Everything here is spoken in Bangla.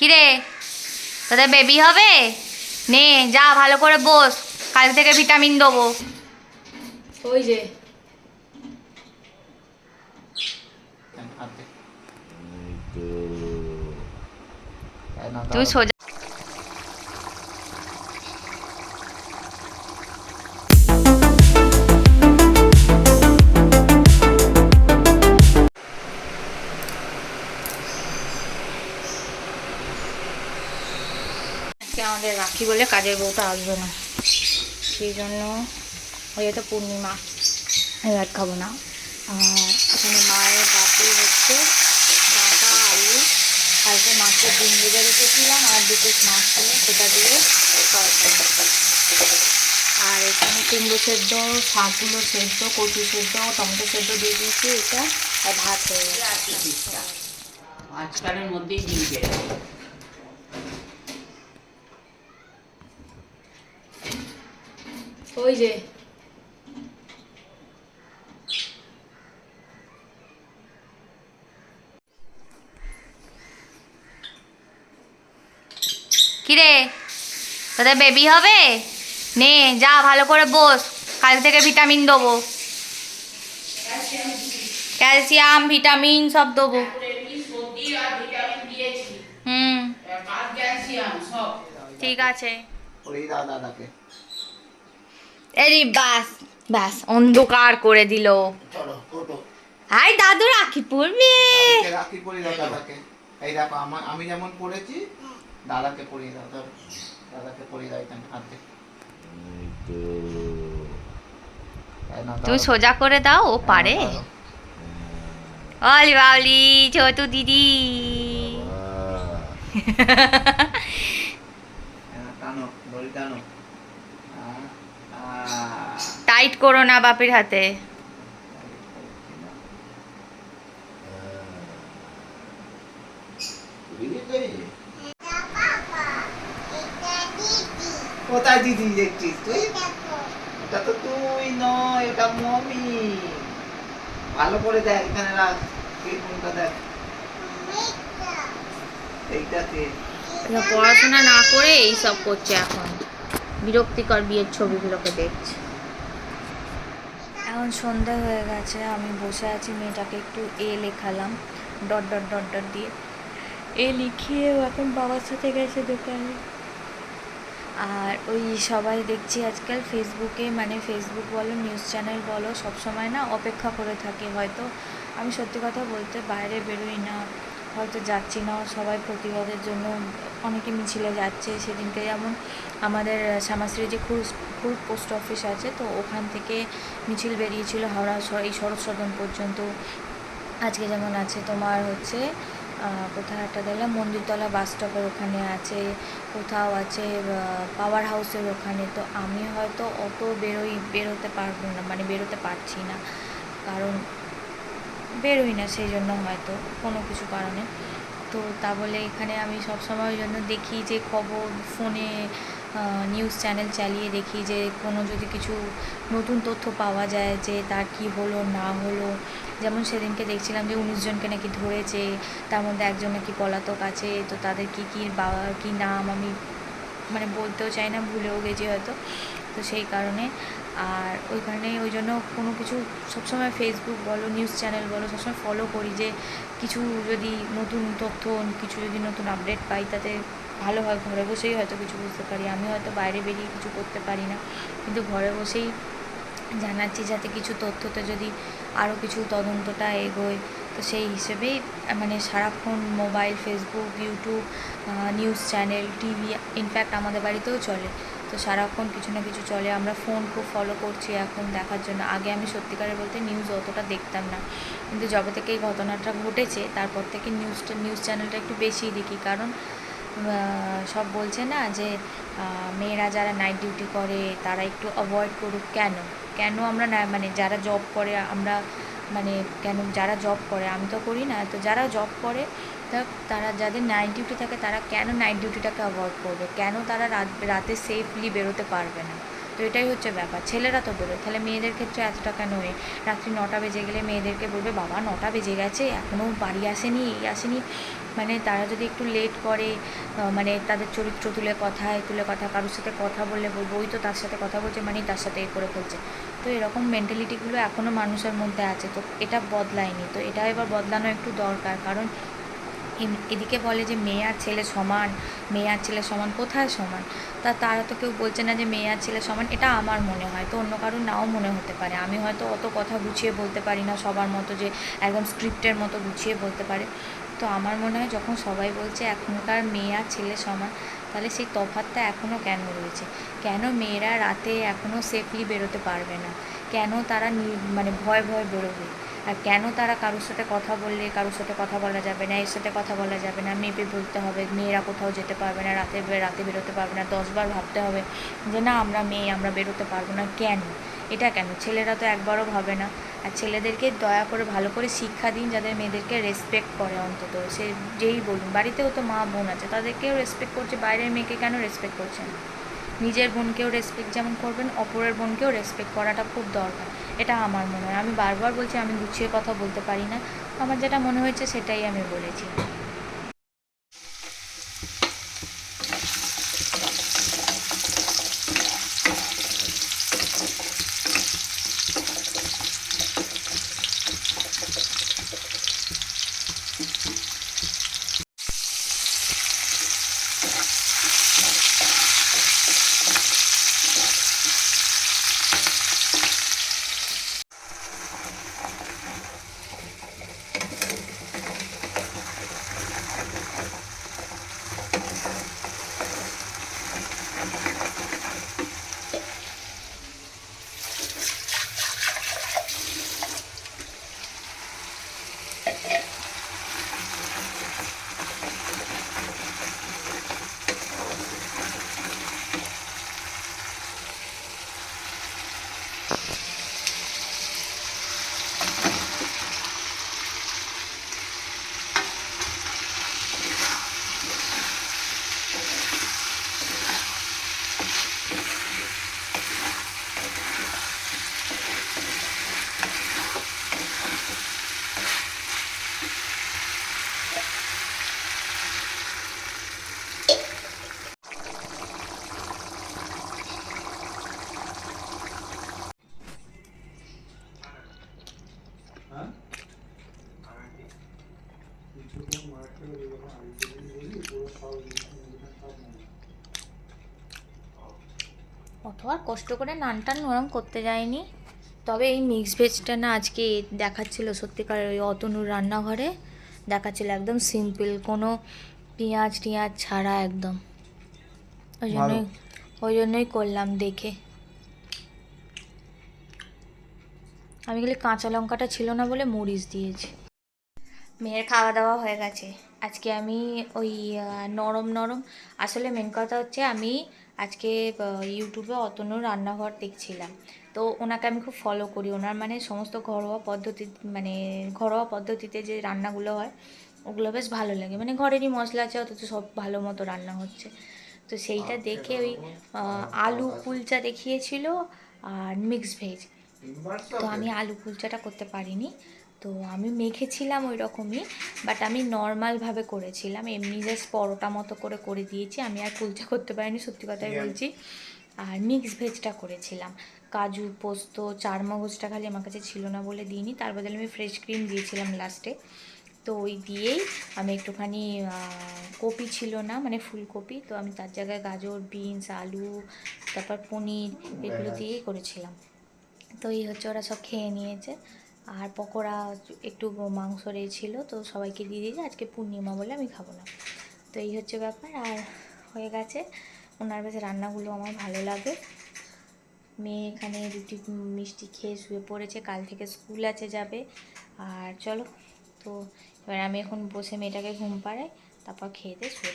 কিরে তোদের বেবি হবে? নে যা ভালো করে বস, কাল থেকে ভিটামিন দেবো। ওই যে তুই সোজা আমাদের রাখি বলে কাজের বউটা আসবে না, সেই জন্য ওই তো পূর্ণিমা ভাত খাবো না। আর এখানে মায়ের বাপি হচ্ছে ডাটা আলু, কালকে মাছের ডিম ভেজে রেখেছিলাম আর দুটো মাছ ছিল সেটা দিয়ে তরকারি। আর এখানে কুমড়ো সেদ্ধ, শাকগুলো সেদ্ধ, কচু সেদ্ধ, টমেটো সেদ্ধ দিয়ে দিয়েছি এটা, আর ভাত হয়ে গেছে। আজকালের মধ্যেই ডিম পেয়ে ওই যে কিরে তোদের বেবি হবে? নে যা ভালো করে বস, কাল থেকে ভিটামিন দেবো, ক্যালসিয়াম ভিটামিন সব দেবো। হুম ঠিক আছে। এরি বাস ব্যাস অন্ধকার করে দিল। হাই দাদু রাখি পড়বি? রাখি পরিয়ে দাও দাদাকে। এই দেখো আমি যেমন পড়েছি দাদাকে পরিয়ে দাও, দাদাকে পরিয়ে দাও এখানে হাতে। তুই সোজা করে দাও, ও পারে। অলি বাউলি ছোটু দিদি। টানো দড়ি টানো। টাইট করো না বাপির হাতে। কোথায় দিদি দেখছিস তুই? এটা তো তুই নয়, এটা মমি। ভালো করে দেখ, এখানে রাখ, এই ফোনটা দেখ, এইটাতে। পড়াশোনা না করে এই সব করছে এখন, বিরক্তিকর বিয়ের ছবিগুলোকে দেখছে। এখন সন্ধ্যা হয়ে গেছে, আমি বসে আছি, মেয়েটাকে একটু এ লেখালাম ডট ডট ডট ডট দিয়ে, এ লিখিয়ে এখন বাবার সাথে গেছে দোকানে। আর ওই সবাই দেখছি আজকাল ফেসবুকে, মানে ফেসবুক বলো নিউজ চ্যানেল বলো, সবসময় না অপেক্ষা করে থাকে। হয়তো আমি সত্যি কথা বলতে বাইরে বেরোই না, হয়তো যাচ্ছি না, সবাই প্রতিবাদের জন্য অনেকে মিছিলে যাচ্ছে। সেদিনকে যেমন আমাদের শ্যামাশ্রী যে খুব পোস্ট অফিস আছে, তো ওখান থেকে মিছিল বেরিয়েছিল হাওড়া এই শরৎ সদন পর্যন্ত। আজকে যেমন আছে তোমার হচ্ছে কোথায় একটা দিলাম, মন্দিরতলা বাস স্টপের ওখানে আছে, কোথাও আছে পাওয়ার হাউসের ওখানে। তো আমি হয়তো অত বেরোতে পারবো না, মানে বেরোতে পারছি না, কারণ বেরোই না সেই জন্য, হয়তো কোনো কিছু কারণে। তো তা বলে এখানে আমি সবসময় ওই জন্য দেখি যে খবর ফোনে নিউজ চ্যানেল চালিয়ে দেখি যে কোনো যদি কিছু নতুন তথ্য পাওয়া যায় যে তার কি হলো না হলো। যেমন সেদিনকে দেখছিলাম যে 19 জনকে নাকি ধরেছে, তার মধ্যে একজন নাকি পলাতক আছে। তো তাদের কী নাম আমি মানে বলতেও চাই না, ভুলেও গেছি হয়তো, তো সেই কারণে। আর ওইখানে ওই জন্য কোনো কিছু সবসময় ফেসবুক বলো নিউজ চ্যানেল বলো সবসময় ফলো করি, যে কিছু যদি নতুন তথ্য, কিছু যদি নতুন আপডেট পাই তাতে ভালো হয়, ঘরে বসেই হয়তো কিছু বুঝতে পারি। আমি হয়তো বাইরে বেরিয়ে কিছু করতে পারি না, কিন্তু ঘরে বসেই জানাচ্ছি যাতে কিছু তথ্যতে যদি আরও কিছু তদন্তটা এগোয়। তো সেই হিসেবেই মানে সারাক্ষণ mobile, Facebook, YouTube, news channel, TV, in fact আমাদের বাড়িতেও চলে। তো সারাক্ষণ কিছু না কিছু চলে, আমরা ফোন খুব ফলো করছি এখন দেখার জন্য। আগে আমি সত্যিকারে বলতে নিউজ অতটা দেখতাম না, কিন্তু যবে থেকে এই ঘটনাটা ঘটেছে তারপর থেকে নিউজ চ্যানেলটা একটু বেশিই দেখি। কারণ সব বলছে না যে মেয়েরা যারা নাইট ডিউটি করে তারা একটু অ্যাভয়েড করুক। কেন আমরা না, মানে যারা জব করে আমরা, মানে কেন যারা জব করে, আমি তো করি না, তো যারা জব করে তারা যাদের নাইট ডিউটি থাকে তারা কেন নাইট ডিউটিটাকে অ্যাভয়েড করবে, কেন তারা রাতে সেফলি বেরোতে পারবে না। তো এটাই হচ্ছে ব্যাপার। ছেলেরা তো বেরোয়, তাহলে মেয়েদের ক্ষেত্রে এতটা কেন রাত্রি 9টা বেজে গেলে মেয়েদেরকে বলবে বাবা 9টা বেজে গেছে এখনও বাড়ি আসেনি, এই আসেনি। মানে তারা যদি একটু লেট করে, মানে তাদের চরিত্র তুলে কথা, কারোর সাথে কথা বললে বলবো ওই তো তার সাথে কথা বলছে মানে তার সাথে এ করে ফেলছে। তো এরকম মেন্টালিটিগুলো এখনও মানুষের মধ্যে আছে, তো এটা বদলায়নি। তো এটা এবার বদলানো একটু দরকার, কারণ এদিকে বলে যে মেয়ে আর ছেলে সমান, মেয়ে আর ছেলে সমান, কোথায় সমান? তারা তো কেউ বলছে না যে মেয়ে আর ছেলে সমান। এটা আমার মনে হয়, তো অন্য কারোর নাও মনে হতে পারে। আমি হয়তো অত কথা গুছিয়ে বলতে পারি না সবার মতো, যে একদম স্ক্রিপ্টের মতো গুছিয়ে বলতে পারে। তো আমার মনে হয় যখন সবাই বলছে এখনকার মেয়ে আর ছেলে সমান, তাহলে সেই তফাৎটা এখনও কেন রয়েছে? কেন মেয়েরা রাতে এখনও সেফলি বেরোতে পারবে না? কেন তারা মানে ভয় বেরোবে? আর কেন তারা কারোর সাথে কথা বললে কারোর সাথে কথা বলা যাবে না, এর সাথে কথা বলা যাবে না, মেপে বলতে হবে, মেয়েরা কোথাও যেতে পারবে না, রাতে বেরোতে পারবে না, 10বার ভাবতে হবে যে না আমরা মেয়ে আমরা বেরোতে পারবো না? কেন? এটা কেন? ছেলেরা তো একবারও ভাবে না। আর ছেলেদেরকে দয়া করে ভালো করে শিক্ষা দিন, যাদের মেয়েদেরকে রেসপেক্ট করে। অন্তত সে যেই বলুন, বাড়িতেও তো মা বোন আছে, তাদেরকেও রেসপেক্ট করছে, বাইরের মেয়েকে কেন রেসপেক্ট করছেন? নিজের বোনকেও রেসপেক্ট যেমন করবেন, অপরের বোনকেও রেসপেক্ট করাটা খুব দরকার। এটা আমার মনে হয়। আমি বারবার বলছি আমি গুছিয়ে কথা বলতে পারি না, আমার যেটা মনে হয়েছে সেটাই আমি বলেছি। অত আর কষ্ট করে নানটান নরম করতে যায়নি। তবে এই মিক্স ভেজটা না আজকে দেখাচ্ছিল সত্যিকারের ওই অতনুর রান্নাঘরে দেখাচ্ছিল, একদম সিম্পল, কোনো পেঁয়াজ টিয়াজ ছাড়া একদম। ওই জন্যই করলাম দেখে। আমি খালি কাঁচা লঙ্কাটা ছিল না বলে মরিচ দিয়েছি। মেয়ের খাওয়া দাওয়া হয়ে গেছে। আজকে আমি ওই নরম আসলে মেন কথা হচ্ছে আমি আজকে ইউটিউবে অতনুর রান্নাঘর দেখছিলাম। তো ওনাকে আমি খুব ফলো করি, ওনার মানে সমস্ত ঘরোয়া পদ্ধতিতে যে রান্নাগুলো হয় ওগুলো বেশ ভালো লাগে। মানে ঘরেরই মশলা আছে অথচ সব ভালো মতো রান্না হচ্ছে। তো সেইটা দেখে ওই আলু কুলচা দেখিয়েছিল আর মিক্স ভেজ। তো আমি আলু কুলচাটা করতে পারিনি, তো আমি মেখেছিলাম ওই রকমই, বাট আমি নর্মালভাবে করেছিলাম, এমনি জাস্ট পরোটা মতো করে দিয়েছি। আমি আর কুলচা করতে পারিনি, সত্যি কথাই বলছি। আর মিক্স ভেজটা করেছিলাম, কাজু পোস্ত চারমগজটা খালি আমার কাছে ছিল না বলে দিইনি, তার বদলে আমি ফ্রেশ ক্রিম দিয়েছিলাম লাস্টে। তো ওই দিয়েই আমি একটুখানি কপি ছিল না মানে ফুলকপি, তো আমি তার জায়গায় গাজর বিনস আলু তারপর পনির এগুলো দিয়েই করেছিলাম। তো এই হচ্ছে, ওরা সব খেয়ে নিয়েছে। আর পকোড়া একটু মাংস ছিল, তো সবাইকে দিয়ে দিয়েছে, আজকে পূর্ণিমা বলে আমি খাবো না। তো এই হচ্ছে ব্যাপার। আর হয়ে গেছে। ওনার কাছে রান্নাগুলো আমার ভালো লাগে। মেয়ে এখানে রুটি মিষ্টি খেয়ে শুয়ে পড়েছে, কাল থেকে স্কুল আছে যাবে। আর চলো, তো এবার আমি এখন বসে মেয়েটাকে ঘুম পাড়াই, তারপর খেয়ে দিয়ে শুয়ে